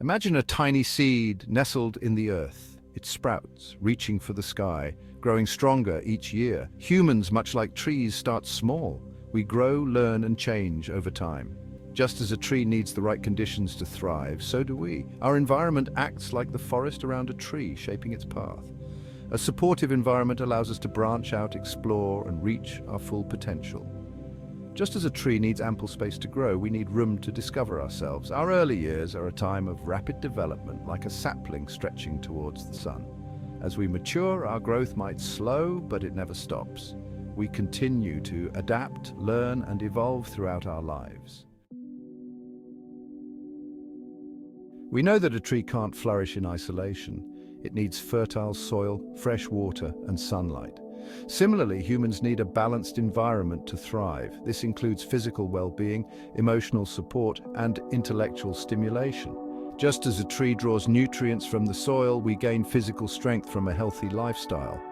Imagine a tiny seed nestled in the earth. It sprouts, reaching for the sky, growing stronger each year. Humans, much like trees, start small. We grow, learn, and change over time. Just as a tree needs the right conditions to thrive, so do we. Our environment acts like the forest around a tree, shaping its path. A supportive environment allows us to branch out, explore, and reach our full potential. Just as a tree needs ample space to grow, we need room to discover ourselves. Our early years are a time of rapid development, like a sapling stretching towards the sun. As we mature, our growth might slow, but it never stops. We continue to adapt, learn, and evolve throughout our lives. We know that a tree can't flourish in isolation. It needs fertile soil, fresh water, and sunlight. Similarly, humans need a balanced environment to thrive. This includes physical well-being, emotional support, and intellectual stimulation. Just as a tree draws nutrients from the soil, we gain physical strength from a healthy lifestyle.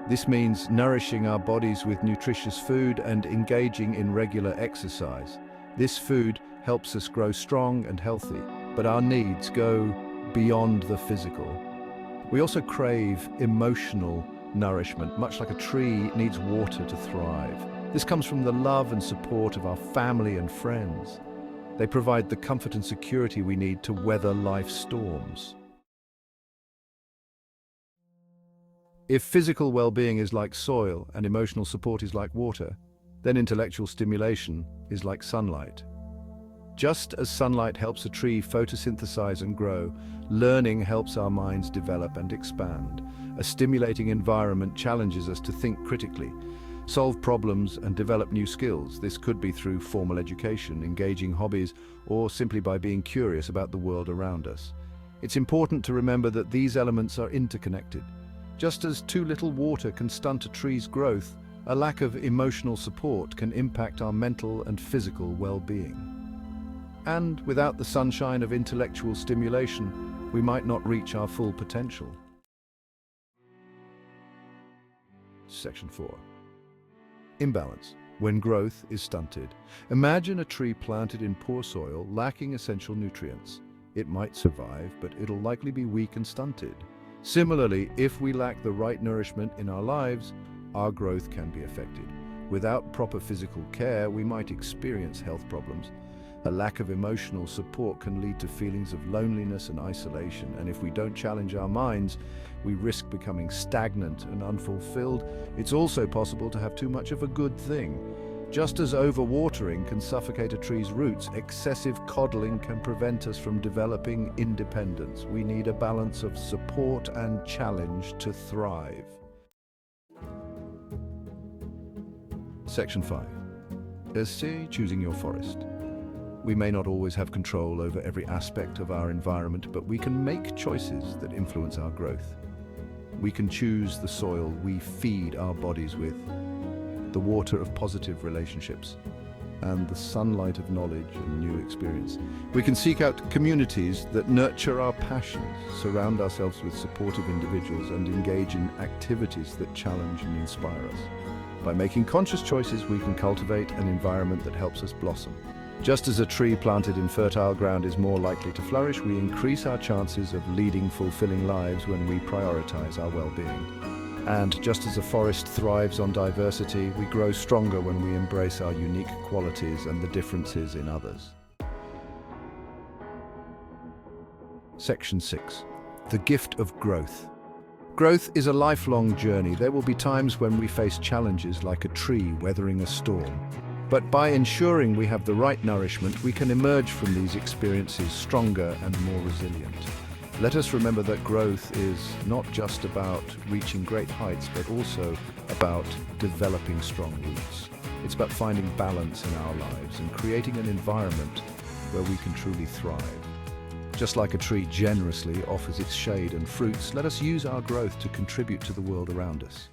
This means nourishing our bodies with nutritious food and engaging in regular exercise. This food helps us grow strong and healthy, but our needs go beyond the physical. We also crave emotional nourishment. Much like a tree needs water to thrive. This comes from the love and support of our family and friends. They provide the comfort and security we need to weather life's storms. If physical well-being is like soil and emotional support is like water, then intellectual stimulation is like sunlight. Just as sunlight helps a tree photosynthesize and grow, learning helps our minds develop and expand. A stimulating environment challenges us to think critically, solve problems, and develop new skills. This could be through formal education, engaging hobbies, or simply by being curious about the world around us. It's important to remember that these elements are interconnected. Just as too little water can stunt a tree's growth, a lack of emotional support can impact our mental and physical well-being. And without the sunshine of intellectual stimulation, we might not reach our full potential. Section 4. Imbalance. When growth is stunted. Imagine a tree planted in poor soil, lacking essential nutrients. It might survive, but it'll likely be weak and stunted. Similarly, if we lack the right nourishment in our lives, our growth can be affected. Without proper physical care, we might experience health problems. A lack of emotional support can lead to feelings of loneliness and isolation, and if we don't challenge our minds, we risk becoming stagnant and unfulfilled. It's also possible to have too much of a good thing. Just as overwatering can suffocate a tree's roots, excessive coddling can prevent us from developing independence. We need a balance of support and challenge to thrive. Section 5. Essay choosing your forest. We may not always have control over every aspect of our environment, but we can make choices that influence our growth. We can choose the soil we feed our bodies with, the water of positive relationships, and the sunlight of knowledge and new experience. We can seek out communities that nurture our passions, surround ourselves with supportive individuals, and engage in activities that challenge and inspire us. By making conscious choices, we can cultivate an environment that helps us blossom. Just as a tree planted in fertile ground is more likely to flourish, we increase our chances of leading fulfilling lives when we prioritize our well-being. And just as a forest thrives on diversity, we grow stronger when we embrace our unique qualities and the differences in others. Section 6. The gift of growth. Growth is a lifelong journey. There will be times when we face challenges like a tree weathering a storm. But by ensuring we have the right nourishment, we can emerge from these experiences stronger and more resilient. Let us remember that growth is not just about reaching great heights, but also about developing strong roots. It's about finding balance in our lives and creating an environment where we can truly thrive. Just like a tree generously offers its shade and fruits, let us use our growth to contribute to the world around us.